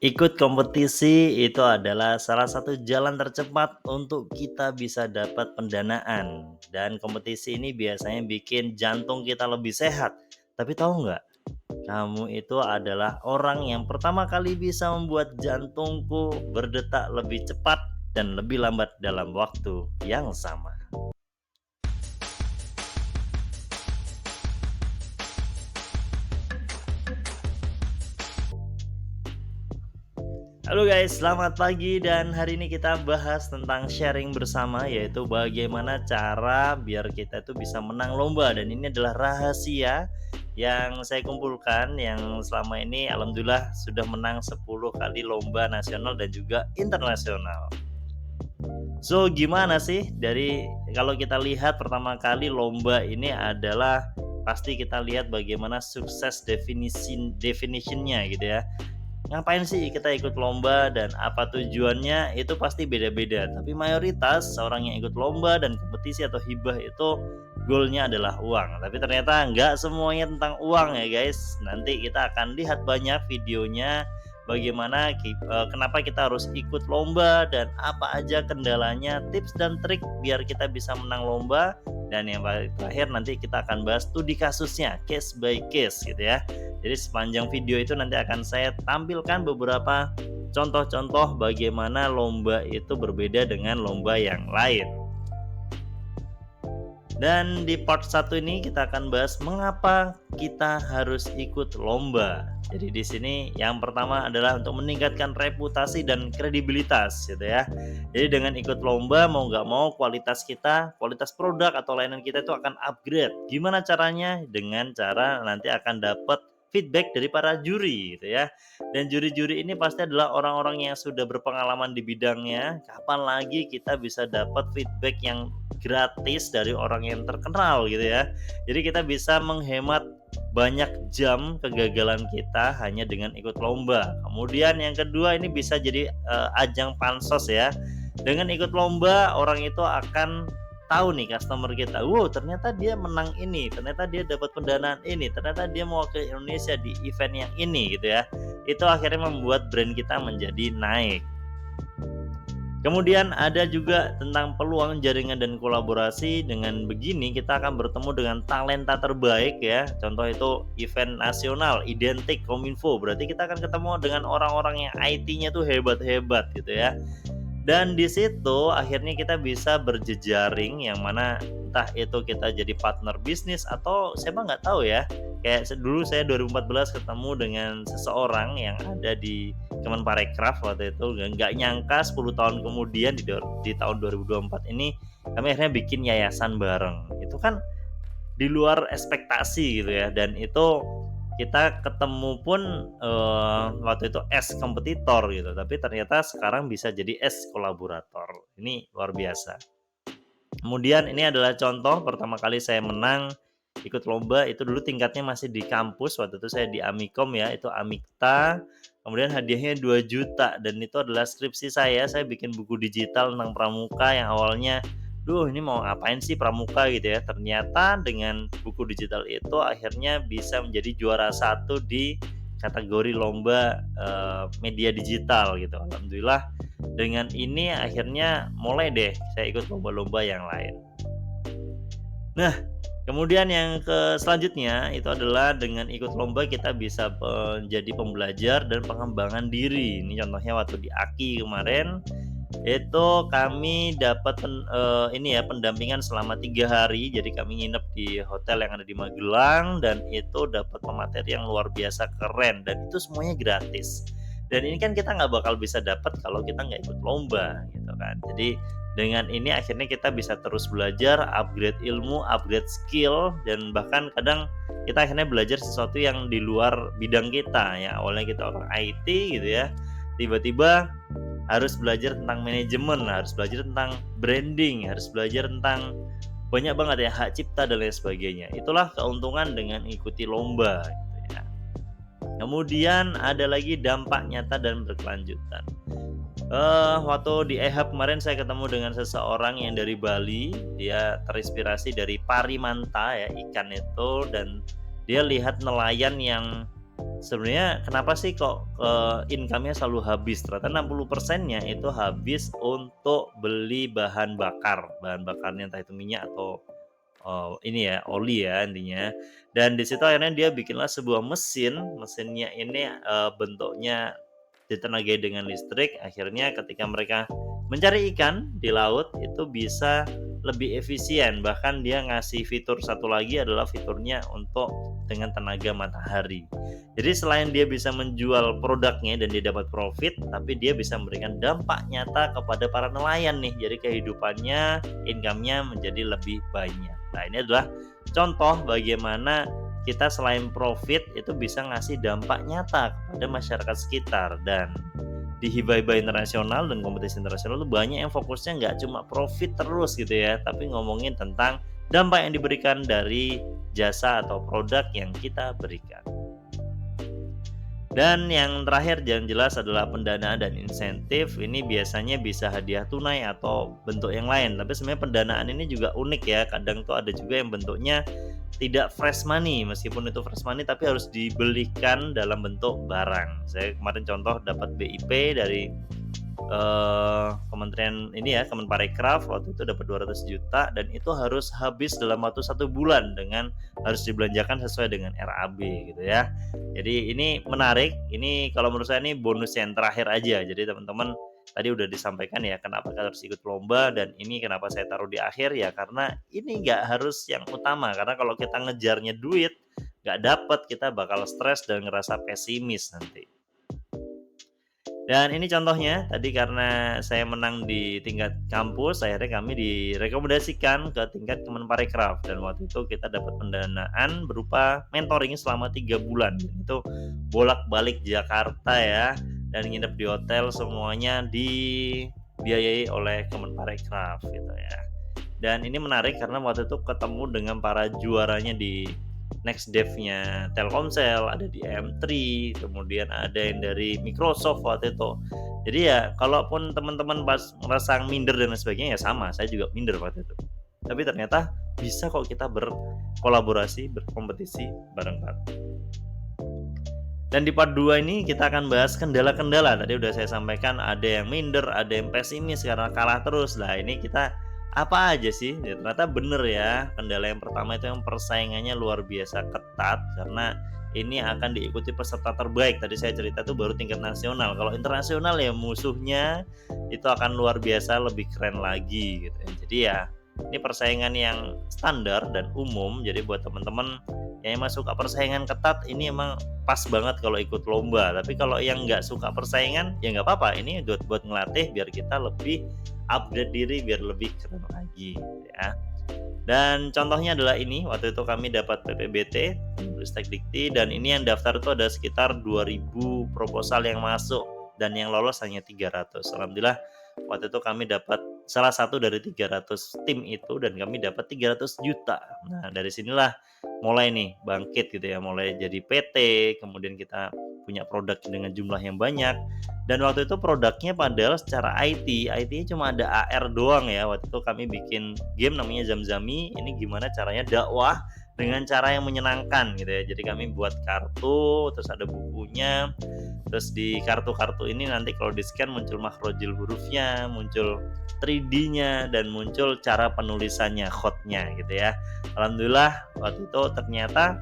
Ikut kompetisi itu adalah salah satu jalan tercepat untuk kita bisa dapat pendanaan, dan kompetisi ini biasanya bikin jantung kita lebih sehat. Tapi tahu nggak, kamu itu adalah orang yang pertama kali bisa membuat jantungku berdetak lebih cepat dan lebih lambat dalam waktu yang sama. Halo guys, selamat pagi dan hari ini kita bahas tentang sharing bersama, yaitu bagaimana cara biar kita itu bisa menang lomba, dan ini adalah rahasia yang saya kumpulkan yang selama ini alhamdulillah sudah menang 10 kali lomba nasional dan juga internasional. So, gimana sih dari kalau kita lihat pertama kali lomba ini adalah pasti kita lihat bagaimana sukses definitionnya gitu ya. Ngapain sih kita ikut lomba dan apa tujuannya, itu pasti beda-beda. Tapi mayoritas orang yang ikut lomba dan kompetisi atau hibah itu goalnya adalah uang. Tapi ternyata nggak semuanya tentang uang ya guys. Nanti kita akan lihat banyak videonya bagaimana kenapa kita harus ikut lomba dan apa aja kendalanya, tips dan trik biar kita bisa menang lomba. Dan yang terakhir nanti kita akan bahas studi kasusnya, case by case gitu ya. Jadi sepanjang video itu nanti akan saya tampilkan beberapa contoh-contoh bagaimana lomba itu berbeda dengan lomba yang lain. Dan di part 1 ini kita akan bahas mengapa kita harus ikut lomba. Jadi di sini yang pertama adalah untuk meningkatkan reputasi dan kredibilitas gitu ya. Jadi dengan ikut lomba mau nggak mau kualitas kita, kualitas produk atau layanan kita itu akan upgrade. Gimana caranya? Dengan cara nanti akan dapat feedback dari para juri gitu ya. Dan juri-juri ini pasti adalah orang-orang yang sudah berpengalaman di bidangnya. Kapan lagi kita bisa dapat feedback yang gratis dari orang yang terkenal gitu ya. Jadi kita bisa menghemat banyak jam kegagalan kita hanya dengan ikut lomba. Kemudian yang kedua ini bisa jadi ajang pansos ya. Dengan ikut lomba orang itu akan tahu nih customer kita, wow ternyata dia menang ini, ternyata dia dapat pendanaan ini, ternyata dia mewakili Indonesia di event yang ini gitu ya. Itu akhirnya membuat brand kita menjadi naik. Kemudian ada juga tentang peluang jaringan dan kolaborasi. Dengan begini kita akan bertemu dengan talenta terbaik ya. Contoh itu event nasional identik Kominfo. Berarti kita akan ketemu dengan orang-orang yang IT-nya tuh hebat-hebat gitu ya. Dan di situ akhirnya kita bisa berjejaring, yang mana entah itu kita jadi partner bisnis atau siapa nggak tahu ya. Kayak dulu saya 2014 ketemu dengan seseorang yang ada di Kemenparekraf waktu itu, nggak nyangka 10 tahun kemudian di tahun 2024 ini kami akhirnya bikin yayasan bareng. Itu kan di luar ekspektasi gitu ya, dan itu kita ketemu pun waktu itu as kompetitor gitu, tapi ternyata sekarang bisa jadi as kolaborator. Ini luar biasa. Kemudian ini adalah contoh pertama kali saya menang ikut lomba, itu dulu tingkatnya masih di kampus, waktu itu saya di Amikom ya, itu Amikta. Kemudian hadiahnya 2 juta dan itu adalah skripsi saya bikin buku digital tentang pramuka yang awalnya, duh ini mau ngapain sih pramuka gitu ya. Ternyata dengan buku digital itu akhirnya bisa menjadi juara 1 di kategori lomba media digital gitu. Alhamdulillah dengan ini akhirnya mulai deh saya ikut lomba-lomba yang lain. Nah, kemudian yang selanjutnya itu adalah dengan ikut lomba kita bisa menjadi pembelajar dan pengembangan diri. Ini contohnya waktu di AKI kemarin, itu kami dapat ini ya pendampingan selama 3 hari. Jadi kami nginep di hotel yang ada di Magelang dan itu dapat pemateri yang luar biasa keren dan itu semuanya gratis. Dan ini kan kita nggak bakal bisa dapat kalau kita nggak ikut lomba gitu kan. Jadi dengan ini akhirnya kita bisa terus belajar, upgrade ilmu, upgrade skill, dan bahkan kadang kita akhirnya belajar sesuatu yang di luar bidang kita ya. Awalnya kita orang IT gitu ya, tiba-tiba harus belajar tentang manajemen, harus belajar tentang branding, harus belajar tentang banyak banget ya, hak cipta dan lain sebagainya. Itulah keuntungan dengan ikuti lomba gitu ya. Kemudian ada lagi dampak nyata dan berkelanjutan. Waktu di EHAB kemarin saya ketemu dengan seseorang yang dari Bali. Dia terinspirasi dari pari manta ya, ikan itu, dan dia lihat nelayan yang Sebenarnya kenapa sih kok, income-nya selalu habis? Ternyata 60%-nya itu habis untuk beli bahan bakarnya entah itu minyak atau, ini ya, oli ya intinya. Dan di situ akhirnya dia bikinlah sebuah mesin, mesinnya ini, bentuknya ditenagai dengan listrik, akhirnya ketika mereka mencari ikan di laut itu bisa lebih efisien, bahkan dia ngasih fitur satu lagi adalah fiturnya untuk dengan tenaga matahari. Jadi selain dia bisa menjual produknya dan dia dapat profit, tapi dia bisa memberikan dampak nyata kepada para nelayan nih. Jadi kehidupannya, income-nya menjadi lebih banyak. Nah, ini adalah contoh bagaimana kita selain profit itu bisa ngasih dampak nyata kepada masyarakat sekitar. Dan di hibah-hibah internasional dan kompetisi internasional itu banyak yang fokusnya nggak cuma profit terus gitu ya, tapi ngomongin tentang dampak yang diberikan dari jasa atau produk yang kita berikan. Dan yang terakhir yang jelas adalah pendanaan dan insentif. Ini biasanya bisa hadiah tunai atau bentuk yang lain. Tapi sebenarnya pendanaan ini juga unik ya. Kadang tuh ada juga yang bentuknya tidak fresh money, meskipun itu fresh money tapi harus dibelikan dalam bentuk barang. Saya kemarin contoh dapat BIP dari kementerian ini ya, Kemenparekraf, waktu itu dapat 200 juta dan itu harus habis dalam waktu 1 bulan dengan harus dibelanjakan sesuai dengan RAB gitu ya. Jadi ini menarik, ini kalau menurut saya ini bonus yang terakhir aja. Jadi teman-teman tadi udah disampaikan ya kenapa kita harus ikut lomba dan ini kenapa saya taruh di akhir ya karena ini nggak harus yang utama, karena kalau kita ngejarnya duit nggak dapet kita bakal stres dan ngerasa pesimis nanti. Dan ini contohnya, tadi karena saya menang di tingkat kampus, akhirnya kami direkomendasikan ke tingkat Kemenparekraf dan waktu itu kita dapat pendanaan berupa mentoring selama 3 bulan. Itu bolak-balik Jakarta ya, dan nginep di hotel semuanya dibiayai oleh Kemenparekraf gitu ya. Dan ini menarik karena waktu itu ketemu dengan para juaranya di Next Dev-nya Telkomsel, ada di M3, kemudian ada yang dari Microsoft waktu itu. Jadi ya kalaupun teman-teman pas merasa minder dan lain sebagainya ya sama, saya juga minder waktu itu. Tapi ternyata bisa kok kita berkolaborasi, berkompetisi bareng-bareng. Dan di part 2 ini kita akan bahas kendala-kendala. Tadi udah saya sampaikan ada yang minder, ada yang pesimis karena kalah terus. Nah, ini kita apa aja sih? Ya, ternyata bener ya. Kendala yang pertama itu yang persaingannya luar biasa ketat karena ini akan diikuti peserta terbaik. Tadi saya cerita tuh baru tingkat nasional. Kalau internasional ya musuhnya itu akan luar biasa lebih keren lagi gitu ya. Jadi ya ini persaingan yang standar dan umum. Jadi buat teman-teman yang emang suka persaingan ketat ini emang pas banget kalau ikut lomba. Tapi kalau yang nggak suka persaingan ya nggak apa-apa. Ini buat ngelatih biar kita lebih upgrade diri, biar lebih keren lagi ya. Dan contohnya adalah ini, waktu itu kami dapat PPBT, Ristek Dikti, dan ini yang daftar itu ada sekitar 2000 proposal yang masuk dan yang lolos hanya 300. Alhamdulillah waktu itu kami dapat salah satu dari 300 tim itu dan kami dapat 300 juta. Nah, dari sinilah mulai nih bangkit gitu ya, mulai jadi PT, kemudian kita punya produk dengan jumlah yang banyak. Dan waktu itu produknya padahal secara IT-nya cuma ada AR doang ya. Waktu itu kami bikin game namanya Zamzami. Ini gimana caranya dakwah dengan cara yang menyenangkan gitu ya. Jadi kami buat kartu, terus ada bukunya. Terus di kartu-kartu ini nanti kalau di-scan muncul makhrojil hurufnya, muncul 3D-nya dan muncul cara penulisannya, khotnya gitu ya. Alhamdulillah waktu itu ternyata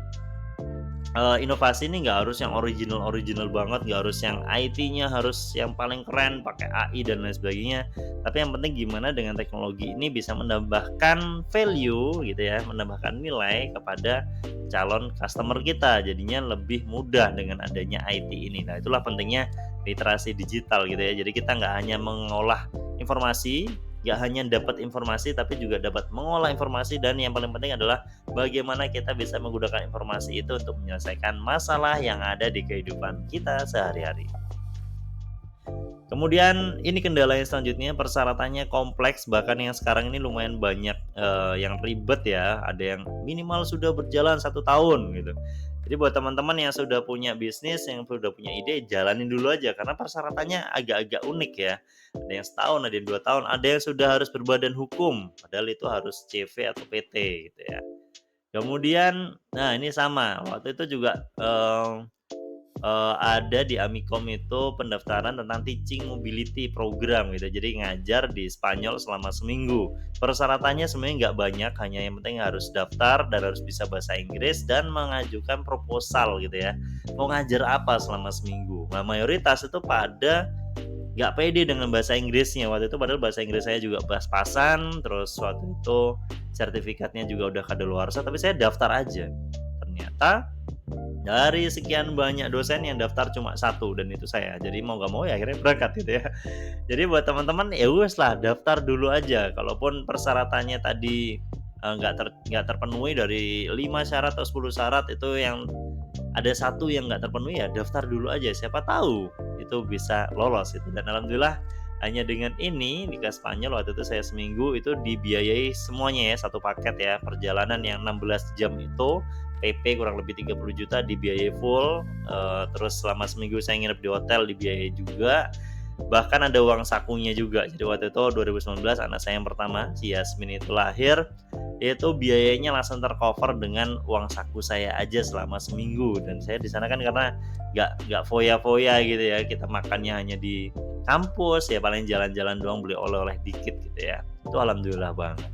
inovasi ini nggak harus yang original banget, nggak harus yang IT-nya harus yang paling keren pakai AI dan lain sebagainya. Tapi yang penting gimana dengan teknologi ini bisa menambahkan value gitu ya, menambahkan nilai kepada calon customer kita. Jadinya lebih mudah dengan adanya IT ini. Nah, itulah pentingnya literasi digital gitu ya. Jadi kita nggak hanya mengolah informasi, nggak hanya dapat informasi tapi juga dapat mengolah informasi dan yang paling penting adalah bagaimana kita bisa menggunakan informasi itu untuk menyelesaikan masalah yang ada di kehidupan kita sehari-hari. Kemudian ini kendala yang selanjutnya, persyaratannya kompleks, bahkan yang sekarang ini lumayan banyak yang ribet ya, ada yang minimal sudah berjalan 1 tahun gitu. Jadi buat teman-teman yang sudah punya bisnis, yang sudah punya ide, jalanin dulu aja karena persyaratannya agak-agak unik ya. Ada yang setahun, ada yang 2 tahun, ada yang sudah harus berbadan hukum, padahal itu harus CV atau PT gitu ya. Kemudian, nah ini sama, waktu itu juga ada di Amikom itu pendaftaran tentang teaching mobility program gitu. Jadi ngajar di Spanyol selama seminggu. Persyaratannya sebenarnya nggak banyak, hanya yang penting harus daftar dan harus bisa bahasa Inggris dan mengajukan proposal gitu ya. Mau ngajar apa selama seminggu. Nah, mayoritas itu pada nggak pede dengan bahasa Inggrisnya. Waktu itu padahal bahasa Inggris saya juga pas-pasan, terus waktu itu sertifikatnya juga udah kadaluarsa, tapi saya daftar aja. Ternyata dari sekian banyak dosen yang daftar cuma satu dan itu saya. Jadi mau nggak mau ya akhirnya berangkat gitu ya. Jadi buat teman-teman ya wes lah daftar dulu aja. Kalaupun persyaratannya tadi nggak terpenuhi dari 5 syarat atau 10 syarat itu yang ada satu yang nggak terpenuhi ya daftar dulu aja. Siapa tahu itu bisa lolos itu. Dan alhamdulillah hanya dengan ini di kelas Spanyol waktu itu saya seminggu itu dibiayai semuanya ya satu paket ya perjalanan yang 16 jam itu PP kurang lebih 30 juta dibiayai full, terus selama seminggu saya nginep di hotel dibiayai juga, bahkan ada uang sakunya juga. Jadi waktu itu 2019 anak saya yang pertama si Yasmin itu lahir, itu biayanya langsung tercover dengan uang saku saya aja selama seminggu. Dan saya di sana kan karena nggak foya-foya gitu ya, kita makannya hanya di kampus ya paling jalan-jalan doang beli oleh-oleh dikit gitu ya. Itu alhamdulillah banget.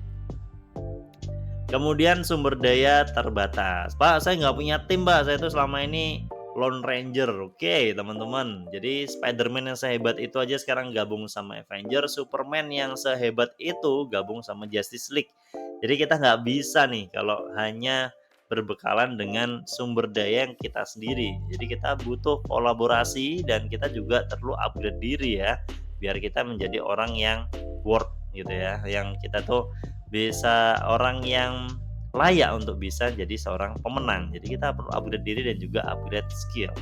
Kemudian sumber daya terbatas. Pak, saya nggak punya tim, Pak. Saya itu selama ini Lone Ranger. Oke, teman-teman. Jadi Spider-Man yang sehebat itu aja sekarang gabung sama Avenger. Superman yang sehebat itu gabung sama Justice League. Jadi kita nggak bisa nih kalau hanya berbekalan dengan sumber daya yang kita sendiri. Jadi kita butuh kolaborasi dan kita juga perlu upgrade diri ya. Biar kita menjadi orang yang worth gitu ya. Yang kita tuh bisa orang yang layak untuk bisa jadi seorang pemenang. Jadi kita perlu upgrade diri dan juga upgrade skill.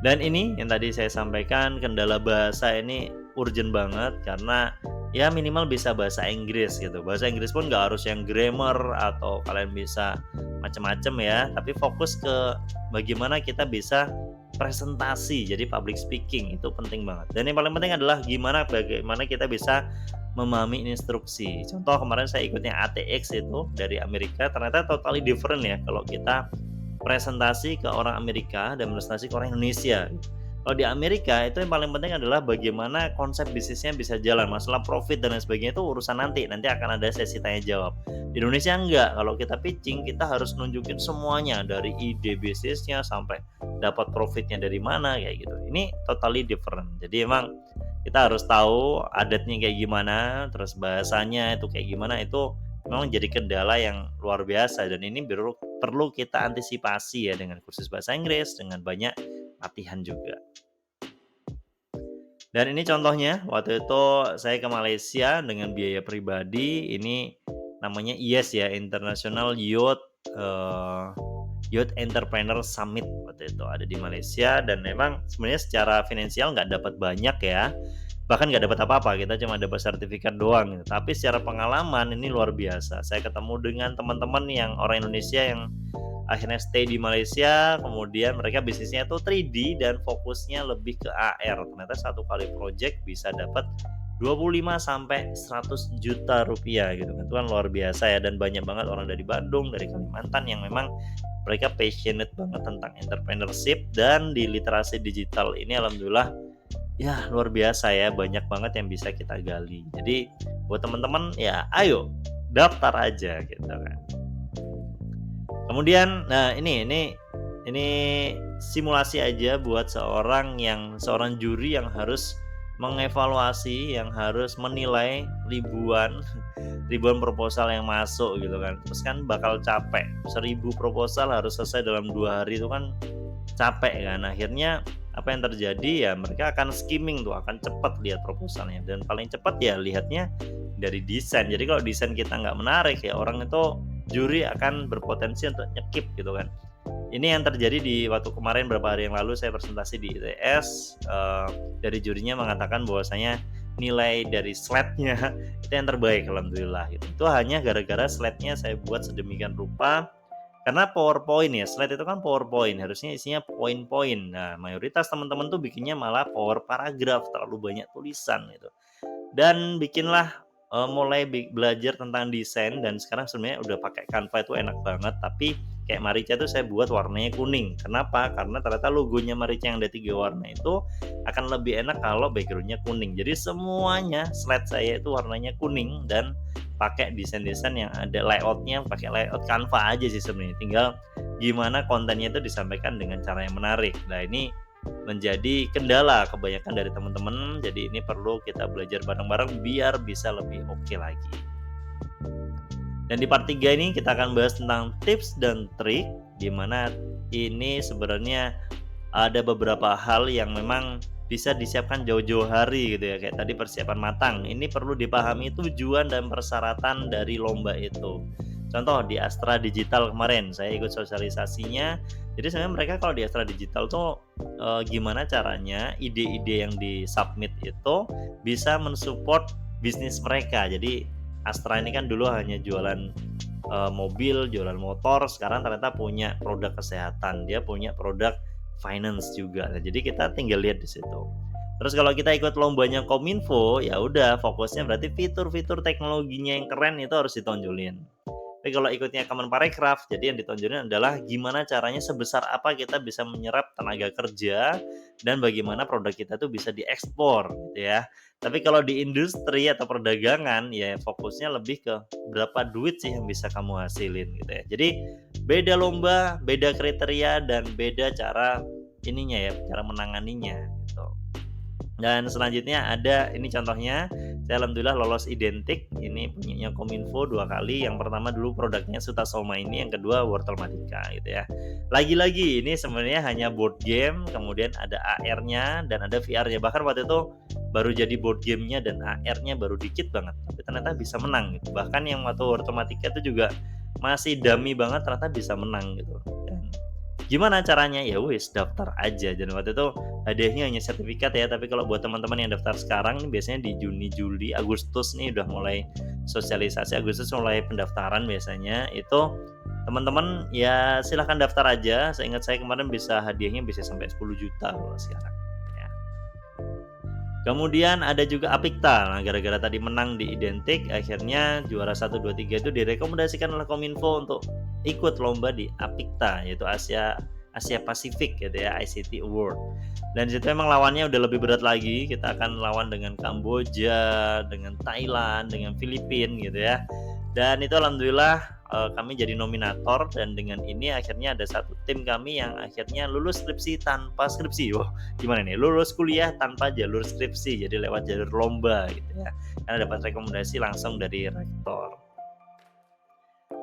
Dan ini yang tadi saya sampaikan, kendala bahasa ini urgent banget karena ya minimal bisa bahasa Inggris gitu. Bahasa Inggris pun nggak harus yang grammar atau kalian bisa macam-macam ya, tapi fokus ke bagaimana kita bisa presentasi, jadi public speaking itu penting banget. Dan yang paling penting adalah bagaimana kita bisa memahami instruksi. Contoh kemarin saya ikutnya ATX itu dari Amerika, ternyata totally different ya kalau kita presentasi ke orang Amerika dan presentasi ke orang Indonesia. Kalau di Amerika itu yang paling penting adalah bagaimana konsep bisnisnya bisa jalan. Masalah profit dan lain sebagainya itu urusan nanti akan ada sesi tanya jawab. Di Indonesia enggak, kalau kita pitching kita harus nunjukin semuanya dari ide bisnisnya sampai dapat profitnya dari mana kayak gitu. Ini totally different. Jadi emang kita harus tahu adatnya kayak gimana, terus bahasanya itu kayak gimana, itu memang jadi kendala yang luar biasa dan ini perlu kita antisipasi ya dengan kursus bahasa Inggris, dengan banyak latihan juga. Dan ini contohnya, waktu itu saya ke Malaysia dengan biaya pribadi, ini namanya IYES ya, International Youth Entrepreneur Summit waktu itu ada di Malaysia dan memang sebenarnya secara finansial nggak dapat banyak ya, bahkan nggak dapat apa-apa, kita cuma dapat sertifikat doang gitu. Tapi secara pengalaman ini luar biasa. Saya ketemu dengan teman-teman yang orang Indonesia yang akhirnya stay di Malaysia, kemudian mereka bisnisnya itu 3D dan fokusnya lebih ke AR. Ternyata satu kali project bisa dapat 25 sampai 100 juta rupiah gitu kan. Itu kan luar biasa ya dan banyak banget orang dari Bandung, dari Kalimantan yang memang mereka passionate banget tentang entrepreneurship dan di literasi digital ini alhamdulillah ya luar biasa ya, banyak banget yang bisa kita gali. Jadi buat teman-teman ya ayo daftar aja gitu kan. Kemudian nah ini simulasi aja buat seorang juri yang harus mengevaluasi, yang harus menilai ribuan proposal yang masuk gitu kan. Terus kan bakal capek. 1.000 proposal harus selesai dalam 2 hari itu kan capek kan. Akhirnya apa yang terjadi ya mereka akan skimming tuh, akan cepat lihat proposalnya dan paling cepat ya lihatnya dari desain. Jadi kalau desain kita nggak menarik ya orang itu juri akan berpotensi untuk nyekip gitu kan. Ini yang terjadi di waktu kemarin beberapa hari yang lalu saya presentasi di ITS, dari jurinya mengatakan bahwasanya nilai dari slide-nya itu yang terbaik alhamdulillah gitu. Itu hanya gara-gara slide-nya saya buat sedemikian rupa karena PowerPoint ya, slide itu kan PowerPoint, harusnya isinya poin-poin. Nah, mayoritas teman-teman tuh bikinnya malah power paragraf, terlalu banyak tulisan gitu. Dan bikinlah mulai belajar tentang desain dan sekarang sebenarnya udah pakai Canva itu enak banget, tapi Kayak Marica tuh saya buat warnanya kuning. Kenapa? Karena ternyata logonya Marica yang ada 3 warna itu akan lebih enak kalau backgroundnya kuning. Jadi semuanya slide saya itu warnanya kuning dan pakai desain-desain yang ada layoutnya, pakai layout Canva aja sih sebenarnya. Tinggal gimana kontennya itu disampaikan dengan cara yang menarik. Nah, ini menjadi kendala kebanyakan dari teman-teman. Jadi ini perlu kita belajar bareng-bareng biar bisa lebih oke lagi. Dan di part 3 ini kita akan bahas tentang tips dan trik, di mana ini sebenarnya ada beberapa hal yang memang bisa disiapkan jauh-jauh hari gitu ya. Kayak tadi persiapan matang. Ini perlu dipahami tujuan dan persyaratan dari lomba itu. Contoh di Astra Digital kemarin saya ikut sosialisasinya. Jadi sebenarnya mereka kalau di Astra Digital tuh gimana caranya ide-ide yang di-submit itu bisa mensupport bisnis mereka. Jadi Astra ini kan dulu hanya jualan mobil, jualan motor, sekarang ternyata punya produk kesehatan, dia punya produk finance juga. Nah, jadi kita tinggal lihat di situ. Terus kalau kita ikut lombanya Kominfo, ya udah fokusnya berarti fitur-fitur teknologinya yang keren itu harus ditonjolin. Tapi kalau ikutnya Kemenparekraf, jadi yang ditonjolin adalah gimana caranya sebesar apa kita bisa menyerap tenaga kerja dan bagaimana produk kita tuh bisa diekspor gitu ya. Tapi kalau di industri atau perdagangan ya fokusnya lebih ke berapa duit sih yang bisa kamu hasilin gitu ya. Jadi beda lomba, beda kriteria dan beda cara ininya ya, cara menanganinya gitu. Dan selanjutnya ada ini contohnya, saya alhamdulillah lolos identik, ini punyanya Kominfo 2 kali. Yang pertama dulu produknya Sutasoma ini, yang kedua Wortelmatica gitu ya. Lagi-lagi ini sebenarnya hanya board game, kemudian ada AR-nya dan ada VR-nya. Bahkan waktu itu baru jadi board game-nya dan AR-nya baru dikit banget, tapi ternyata bisa menang gitu. Bahkan yang waktu Wortelmatica itu juga masih dummy banget ternyata bisa menang gitu. Dan gimana caranya? Ya wis daftar aja. Dan waktu itu hadiahnya hanya sertifikat ya, tapi kalau buat teman-teman yang daftar sekarang ini biasanya di Juni, Juli, Agustus nih udah mulai sosialisasi, Agustus mulai pendaftaran biasanya. Itu teman-teman ya silahkan daftar aja. Seingat saya kemarin bisa hadiahnya bisa sampai 10 juta kalau sekarang ya. Kemudian ada juga Apikta. Nah, gara-gara tadi menang di identik, akhirnya juara 1, 2, 3 itu direkomendasikan oleh Kominfo untuk ikut lomba di Apikta, yaitu Asia Pasifik gitu ya, ICT Award. Dan di situ memang lawannya udah lebih berat lagi. Kita akan lawan dengan Kamboja, dengan Thailand, dengan Filipina gitu ya. Dan itu alhamdulillah kami jadi nominator, dan dengan ini akhirnya ada satu tim kami yang akhirnya lulus skripsi tanpa skripsi. Wah, gimana nih? Lulus kuliah tanpa jalur skripsi, jadi lewat jalur lomba gitu ya. Karena dapat rekomendasi langsung dari rektor.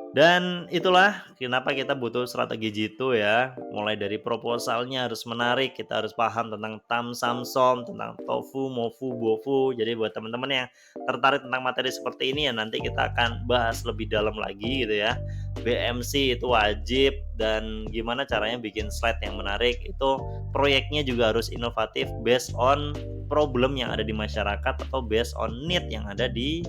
Dan itulah kenapa kita butuh strategi jitu ya. Mulai dari proposalnya harus menarik, kita harus paham tentang tam samsom, tentang tofu, mofu, bofu. Jadi buat teman-teman yang tertarik tentang materi seperti ini ya nanti kita akan bahas lebih dalam lagi gitu ya. BMC itu wajib, dan gimana caranya bikin slide yang menarik. Itu proyeknya juga harus inovatif based on problem yang ada di masyarakat atau based on need yang ada di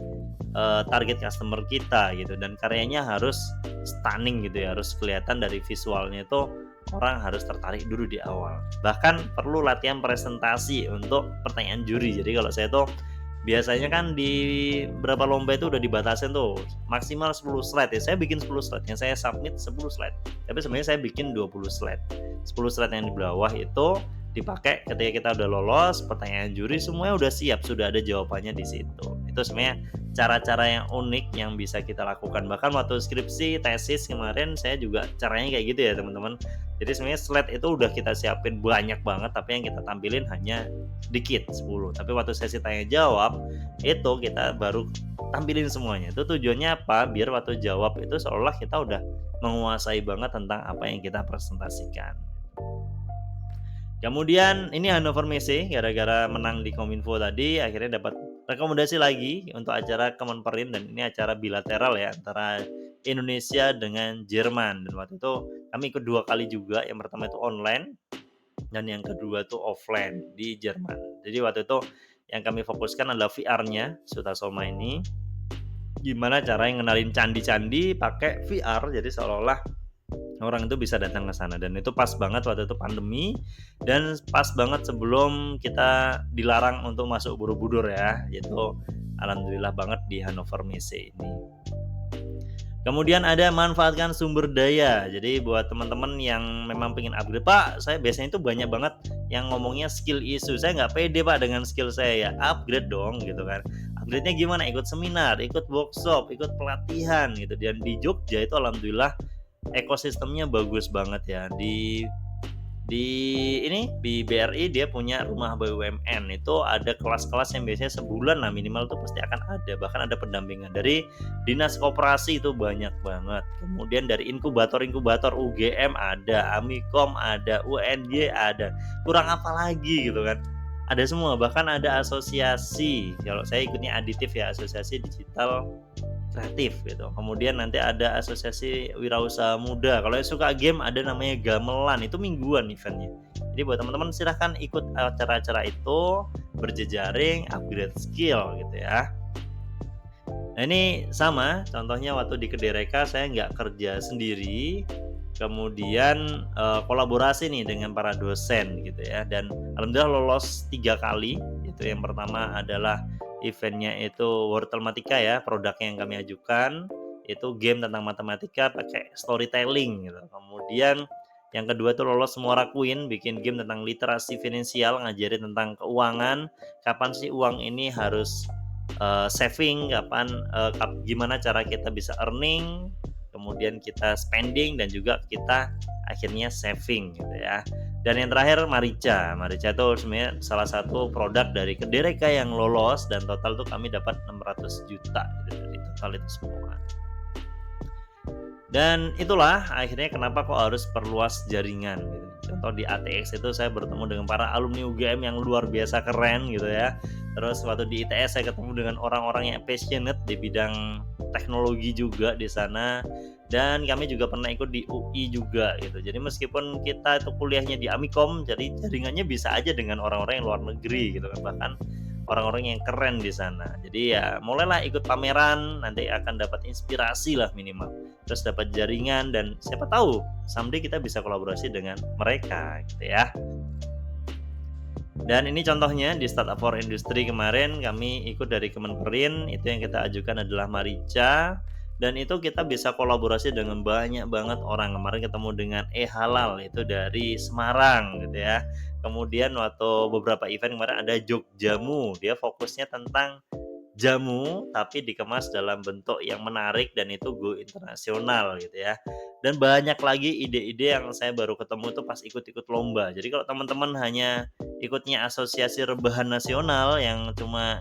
target customer kita gitu, dan karyanya harus stunning gitu ya, harus kelihatan dari visualnya itu orang harus tertarik dulu di awal. Bahkan perlu latihan presentasi untuk pertanyaan juri. Jadi kalau saya tuh biasanya kan di beberapa lomba itu udah dibatasin tuh maksimal 10 slide ya. Saya bikin 10 slide, yang saya submit 10 slide. Tapi sebenarnya saya bikin 20 slide. 10 slide yang di bawah itu dipakai ketika kita udah lolos pertanyaan juri, semuanya udah siap, sudah ada jawabannya di situ. Itu sebenarnya cara-cara yang unik yang bisa kita lakukan. Bahkan waktu skripsi, tesis kemarin saya juga caranya kayak gitu ya teman-teman. Jadi sebenarnya slide itu udah kita siapin banyak banget, tapi yang kita tampilin hanya dikit, 10. Tapi waktu sesi tanya jawab itu kita baru tampilin semuanya. Itu tujuannya apa? Biar waktu jawab itu seolah kita udah menguasai banget tentang apa yang kita presentasikan. Kemudian ini Hannover Messe, gara-gara menang di Kominfo tadi akhirnya dapat rekomendasi lagi untuk acara Kemenperin, dan ini acara bilateral ya antara Indonesia dengan Jerman. Dan waktu itu kami ikut 2 kali juga, yang pertama itu online dan yang kedua itu offline di Jerman. Jadi waktu itu yang kami fokuskan adalah VR-nya Sutasoma ini. Gimana caranya ngenalin candi-candi pakai VR, jadi seolah-olah orang itu bisa datang ke sana. Dan itu pas banget waktu itu pandemi, dan pas banget sebelum kita dilarang untuk masuk Borobudur ya, yaitu alhamdulillah banget di Hannover Messe ini. Kemudian ada manfaatkan sumber daya. Jadi buat teman-teman yang memang pengen upgrade, "Pak, saya biasanya itu banyak banget yang ngomongnya skill issue. Saya nggak pede, Pak, dengan skill saya." Ya upgrade dong gitu kan. Upgrade-nya gimana? Ikut seminar, ikut workshop, ikut pelatihan gitu. Dan di Jogja itu alhamdulillah ekosistemnya bagus banget ya. Di di BRI dia punya rumah BUMN, itu ada kelas-kelas yang biasanya sebulan lah minimal tuh pasti akan ada, bahkan ada pendampingan dari dinas koperasi itu banyak banget. Kemudian dari inkubator-inkubator UGM ada, Amikom ada, UNY ada, kurang apa lagi gitu kan. Ada semua, bahkan ada asosiasi, kalau saya ikutnya aditif ya, asosiasi digital kreatif gitu. Kemudian nanti ada asosiasi wirausaha muda. Kalau yang suka game ada namanya gamelan, itu mingguan eventnya. Jadi buat teman-teman silahkan ikut acara-acara itu, berjejaring, upgrade skill gitu ya. Nah ini sama, contohnya waktu di Kedereka saya nggak kerja sendiri, kemudian kolaborasi nih dengan para dosen gitu ya, dan alhamdulillah lolos 3 kali. Itu yang pertama adalah eventnya itu Wortelmatika ya, produknya yang kami ajukan, itu game tentang matematika pakai storytelling gitu. Kemudian yang kedua itu lolos Muara Queen, bikin game tentang literasi finansial, ngajarin tentang keuangan, kapan sih uang ini harus saving, kapan gimana cara kita bisa earning, kemudian kita spending dan juga kita akhirnya saving gitu ya. Dan yang terakhir Marica. Marica itu sebenarnya salah satu produk dari Kedereka yang lolos dan total tuh kami dapat 600 juta gitu dari total itu semua. Dan itulah akhirnya kenapa kok harus perluas jaringan gitu. Contoh di ATX itu saya bertemu dengan para alumni UGM yang luar biasa keren gitu ya. Terus waktu di ITS saya ketemu dengan orang-orang yang passionate di bidang teknologi juga di sana. Dan kami juga pernah ikut di UI juga gitu. Jadi meskipun kita itu kuliahnya di Amikom, jadi jaringannya bisa aja dengan orang-orang yang luar negeri gitu kan. Bahkan orang-orang yang keren di sana. Jadi ya mulailah ikut pameran, nanti akan dapat inspirasi lah minimal. Terus dapat jaringan dan siapa tahu someday kita bisa kolaborasi dengan mereka gitu ya. Dan ini contohnya di Startup for Industry kemarin kami ikut dari Kemenperin, itu yang kita ajukan adalah Marica, dan itu kita bisa kolaborasi dengan banyak banget orang. Kemarin ketemu dengan Halal itu dari Semarang gitu ya. Kemudian waktu beberapa event kemarin ada Jogjamu, dia fokusnya tentang jamu tapi dikemas dalam bentuk yang menarik dan itu go internasional gitu ya. Dan banyak lagi ide-ide yang saya baru ketemu tuh pas ikut-ikut lomba. Jadi kalau teman-teman hanya ikutnya asosiasi rebahan nasional yang cuma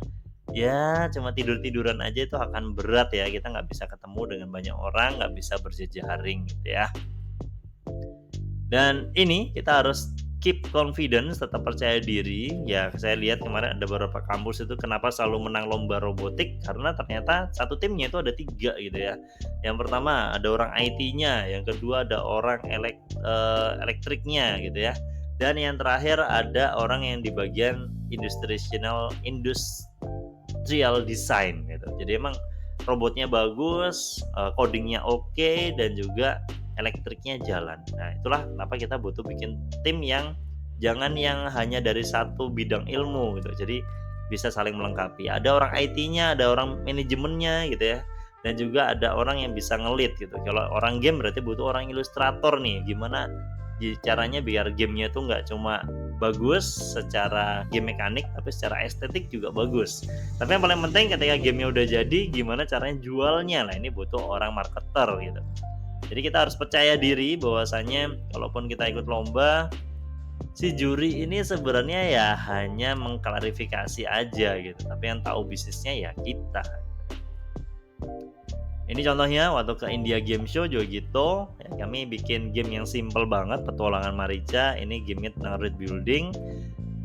tidur-tiduran aja itu akan berat ya. Kita nggak bisa ketemu dengan banyak orang, nggak bisa berjejaring gitu ya. Dan ini kita harus keep confidence, tetap percaya diri. Ya, saya lihat kemarin ada beberapa kampus itu kenapa selalu menang lomba robotik, karena ternyata satu timnya itu ada 3 gitu ya. Yang pertama ada orang IT-nya, yang kedua ada orang elektriknya gitu ya. Dan yang terakhir ada orang yang di bagian industrial design gitu. Jadi emang robotnya bagus, codingnya oke, dan juga elektriknya jalan. Nah, itulah kenapa kita butuh bikin tim yang jangan yang hanya dari satu bidang ilmu gitu. Jadi bisa saling melengkapi. Ada orang IT-nya, ada orang manajemennya gitu ya. Dan juga ada orang yang bisa ngelit gitu. Kalau orang game berarti butuh orang ilustrator nih. Gimana caranya biar gamenya tuh nggak cuma bagus secara game mekanik, tapi secara estetik juga bagus. Tapi yang paling penting ketika gamenya udah jadi, gimana caranya jualnya. Nah, ini butuh orang marketer gitu. Jadi kita harus percaya diri bahwasanya kalaupun kita ikut lomba, si juri ini sebenarnya ya hanya mengklarifikasi aja gitu. Tapi yang tahu bisnisnya ya kita. Ini contohnya waktu ke India Game Show juga gitu. Ya, kami bikin game yang simple banget, Petualangan Marica. Ini gamenya tentang road building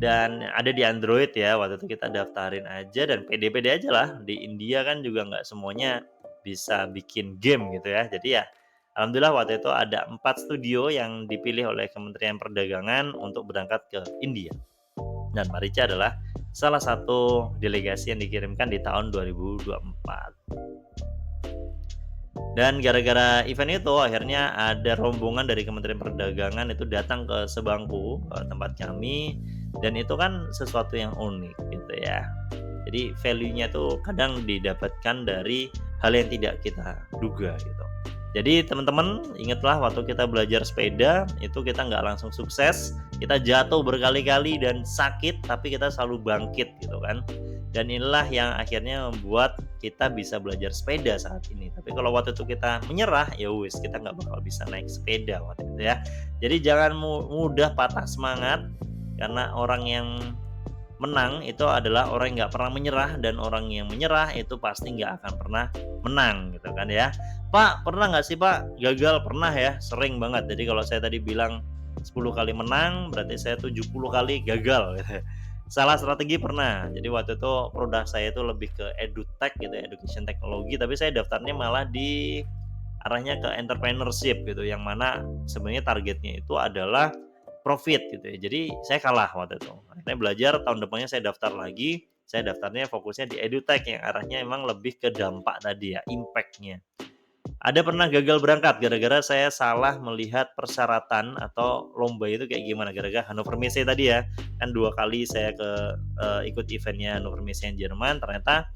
dan ada di Android ya. Waktu itu kita daftarin aja dan pede-pede aja lah. Di India kan juga nggak semuanya bisa bikin game gitu ya. Jadi ya alhamdulillah waktu itu ada 4 studio yang dipilih oleh Kementerian Perdagangan untuk berangkat ke India. Dan Marica adalah salah satu delegasi yang dikirimkan di tahun 2024. Dan gara-gara event itu akhirnya ada rombongan dari Kementerian Perdagangan itu datang ke Sebangku, tempat kami, dan itu kan sesuatu yang unik gitu ya. Jadi value-nya tuh kadang didapatkan dari hal yang tidak kita duga gitu. Jadi teman-teman ingatlah waktu kita belajar sepeda itu kita nggak langsung sukses, kita jatuh berkali-kali dan sakit tapi kita selalu bangkit gitu kan. Dan inilah yang akhirnya membuat kita bisa belajar sepeda saat ini. Tapi kalau waktu itu kita menyerah, ya wis kita nggak bakal bisa naik sepeda waktu itu ya. Jadi jangan mudah patah semangat karena orang yang menang itu adalah orang yang nggak pernah menyerah, dan orang yang menyerah itu pasti nggak akan pernah menang gitu kan ya. Pak, pernah nggak sih Pak gagal? Pernah ya, sering banget. Jadi kalau saya tadi bilang 10 kali menang, berarti saya 70 kali gagal gitu. Salah strategi pernah. Jadi waktu itu produk saya itu lebih ke edutech gitu, education teknologi, tapi saya daftarnya malah di arahnya ke entrepreneurship gitu, yang mana sebenarnya targetnya itu adalah profit gitu ya. Jadi saya kalah waktu itu. Akhirnya belajar, tahun depannya saya daftar lagi. Saya daftarnya fokusnya di edutech yang arahnya emang lebih ke dampak tadi ya, impact-nya. Ada pernah gagal berangkat gara-gara saya salah melihat persyaratan atau lomba itu kayak gimana, gara-gara Hannover Messe tadi ya. Kan 2 kali saya ikut eventnya Hannover Messe yang Jerman, ternyata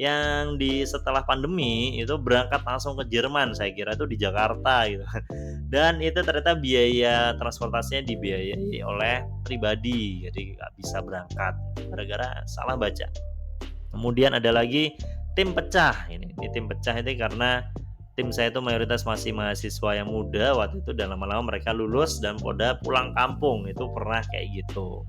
yang setelah pandemi itu berangkat langsung ke Jerman, saya kira itu di Jakarta gitu. Dan itu ternyata biaya transportasinya dibiayai oleh pribadi, jadi nggak bisa berangkat gara-gara salah baca. Kemudian ada lagi tim pecah. Ini tim pecah ini karena tim saya itu mayoritas masih mahasiswa yang muda waktu itu, dan lama-lama mereka lulus dan pada pulang kampung, itu pernah kayak gitu.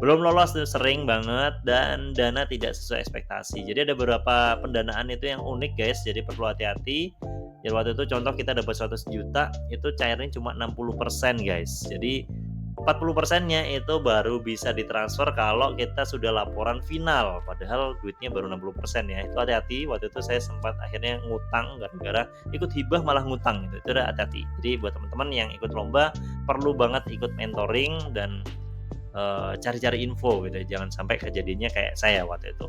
Belum lolos tuh sering banget, dan dana tidak sesuai ekspektasi. Jadi ada beberapa pendanaan itu yang unik guys, jadi perlu hati-hati. Jadi waktu itu contoh kita dapat 100 juta, itu cairnya cuma 60% guys. Jadi 40%-nya itu baru bisa ditransfer kalau kita sudah laporan final, padahal duitnya baru 60% ya. Itu hati-hati, waktu itu saya sempat akhirnya ngutang gara-gara ikut hibah malah ngutang gitu. Itu udah hati-hati. Jadi buat teman-teman yang ikut lomba perlu banget ikut mentoring dan cari-cari info gitu, jangan sampai kejadiannya kayak saya waktu itu.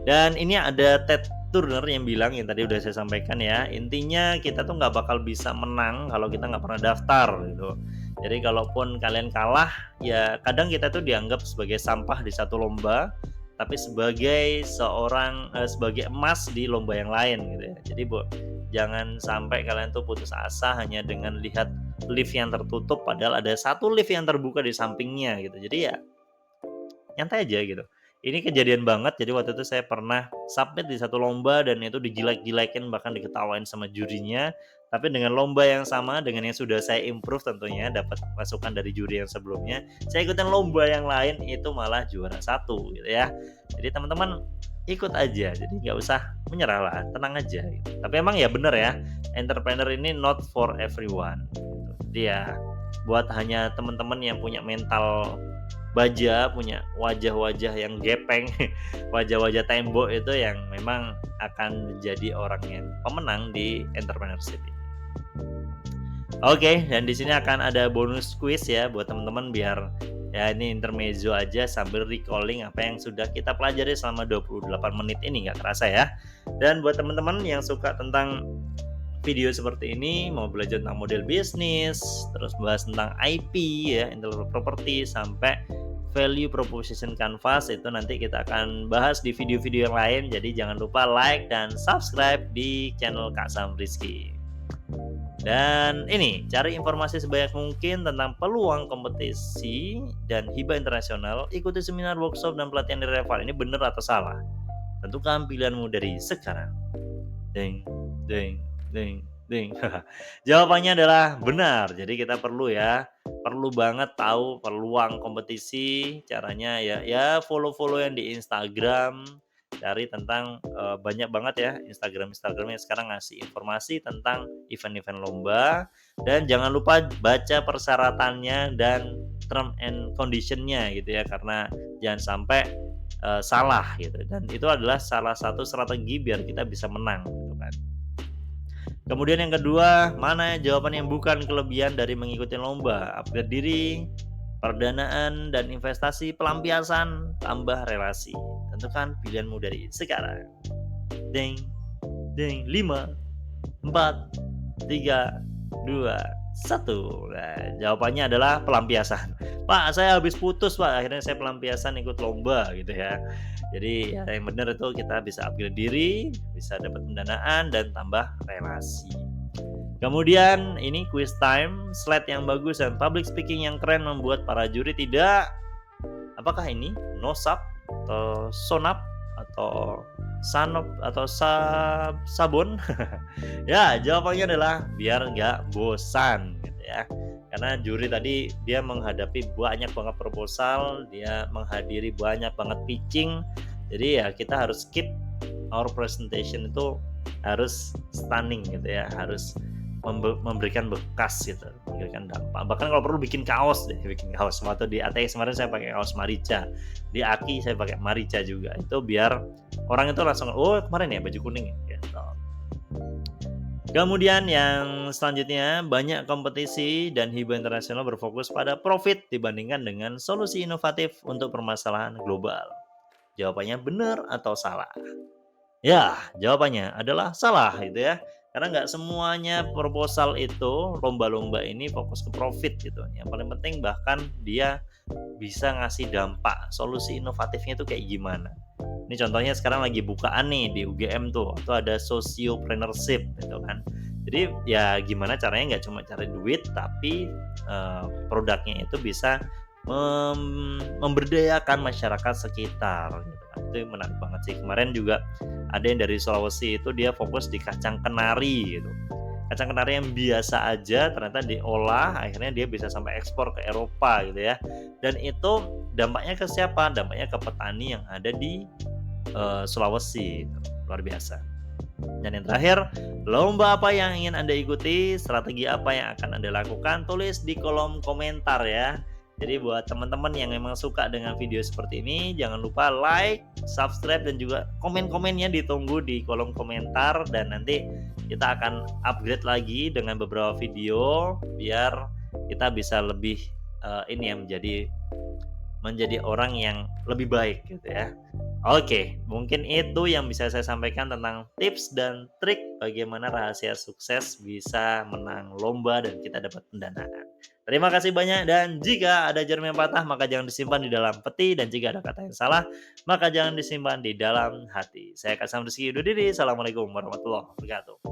Dan ini ada Ted Turner yang bilang, yang tadi udah saya sampaikan ya, intinya kita tuh nggak bakal bisa menang kalau kita nggak pernah daftar gitu. Jadi kalaupun kalian kalah, ya kadang kita tuh dianggap sebagai sampah di satu lomba, tapi sebagai sebagai emas di lomba yang lain gitu ya. Jadi jangan sampai kalian tuh putus asa hanya dengan lihat lift yang tertutup, padahal ada satu lift yang terbuka di sampingnya gitu. Jadi ya nyantai aja gitu. Ini kejadian banget, jadi waktu itu saya pernah submit di satu lomba dan itu dijelek-jelekin, bahkan diketawain sama jurinya. Tapi dengan lomba yang sama, dengan yang sudah saya improve tentunya, dapat masukan dari juri yang sebelumnya, saya ikutin lomba yang lain, itu malah juara 1 gitu ya. Jadi teman-teman ikut aja, jadi nggak usah menyerah lah, tenang aja gitu. Tapi emang ya bener ya, entrepreneur ini not for everyone gitu. Jadi ya buat hanya teman-teman yang punya mental baja, punya wajah-wajah yang gepeng, wajah-wajah tembok, itu yang memang akan menjadi orang yang pemenang di entrepreneurship ini. Oke, dan di sini akan ada bonus quiz ya buat teman-teman, biar ya ini intermezzo aja sambil recalling apa yang sudah kita pelajari selama 28 menit ini, nggak kerasa ya. Dan buat teman-teman yang suka tentang video seperti ini, mau belajar tentang model bisnis, terus bahas tentang IP ya, intellectual property, sampai value proposition canvas, itu nanti kita akan bahas di video-video yang lain. Jadi jangan lupa like dan subscribe di channel Kak Sam Rizky. Dan ini, cari informasi sebanyak mungkin tentang peluang kompetisi dan hibah internasional. Ikuti seminar, workshop, dan pelatihan dari Reval. Ini benar atau salah? Tentukan pilihanmu dari sekarang. Ding, ding, ding, ding. Jawabannya adalah benar. Jadi kita perlu banget tahu peluang kompetisi. Caranya ya follow yang di Instagram, cari tentang banyak banget ya Instagram yang sekarang ngasih informasi tentang event-event lomba. Dan jangan lupa baca persyaratannya dan term and conditionnya gitu ya, karena jangan sampai salah gitu. Dan itu adalah salah satu strategi biar kita bisa menang gitu kan. Kemudian yang kedua, mana jawaban yang bukan kelebihan dari mengikuti lomba? Upgrade diri, perdanaan dan investasi, pelampiasan, tambah relasi. Tentukan pilihanmu dari sekarang. Ding, ding, 5, 4, 3, 2, Satu. Nah, jawabannya adalah pelampiasan. "Pak, saya habis putus, Pak, akhirnya saya pelampiasan ikut lomba," gitu ya. Jadi ya yang benar itu kita bisa upgrade diri, bisa dapat pendanaan dan tambah relasi. Kemudian ini quiz time, slide yang bagus dan public speaking yang keren membuat para juri tidak apakah ini nosap atau sonap atau sanop atau sabun? Ya, jawabannya adalah biar nggak bosan gitu ya. Karena juri tadi dia menghadapi banyak banget proposal, dia menghadiri banyak banget pitching. Jadi ya kita harus keep our presentation itu harus stunning gitu ya, harus memberikan bekas gitu, memberikan dampak. Bahkan kalau perlu bikin kaos deh, bikin kaos. Waktu di ATS kemarin saya pakai kaos Marica, di Aki saya pakai Marica juga. Itu biar orang itu langsung, oh kemarin ya baju kuning ya, gitu. Kemudian yang selanjutnya, banyak kompetisi dan hibah internasional berfokus pada profit dibandingkan dengan solusi inovatif untuk permasalahan global. Jawabannya benar atau salah? Ya, jawabannya adalah salah gitu ya. Karena nggak semuanya proposal itu, lomba-lomba ini fokus ke profit gitu. Yang paling penting bahkan dia bisa ngasih dampak, solusi inovatifnya itu kayak gimana. Ini contohnya sekarang lagi bukaan nih di UGM tuh, itu ada sociopreneurship gitu kan. Jadi ya gimana caranya nggak cuma cari duit, tapi produknya itu bisa memberdayakan masyarakat sekitar gitu kan. Itu menarik banget sih. Kemarin juga ada yang dari Sulawesi itu dia fokus di kacang kenari gitu. Kacang kenari yang biasa aja ternyata diolah akhirnya dia bisa sampai ekspor ke Eropa gitu ya. Dan itu dampaknya ke siapa? Dampaknya ke petani yang ada di Sulawesi gitu. Luar biasa. Dan yang terakhir, lomba apa yang ingin Anda ikuti? Strategi apa yang akan Anda lakukan? Tulis di kolom komentar ya. Jadi buat teman-teman yang memang suka dengan video seperti ini, jangan lupa like, subscribe, dan juga komen-komennya ditunggu di kolom komentar. Dan nanti kita akan upgrade lagi dengan beberapa video biar kita bisa lebih ini ya menjadi orang yang lebih baik gitu ya. Oke, mungkin itu yang bisa saya sampaikan tentang tips dan trik bagaimana rahasia sukses bisa menang lomba dan kita dapat pendanaan. Terima kasih banyak dan jika ada jarum yang patah maka jangan disimpan di dalam peti dan jika ada kata yang salah maka jangan disimpan di dalam hati. Saya Kasam Rizky undur diri. Assalamualaikum warahmatullahi wabarakatuh.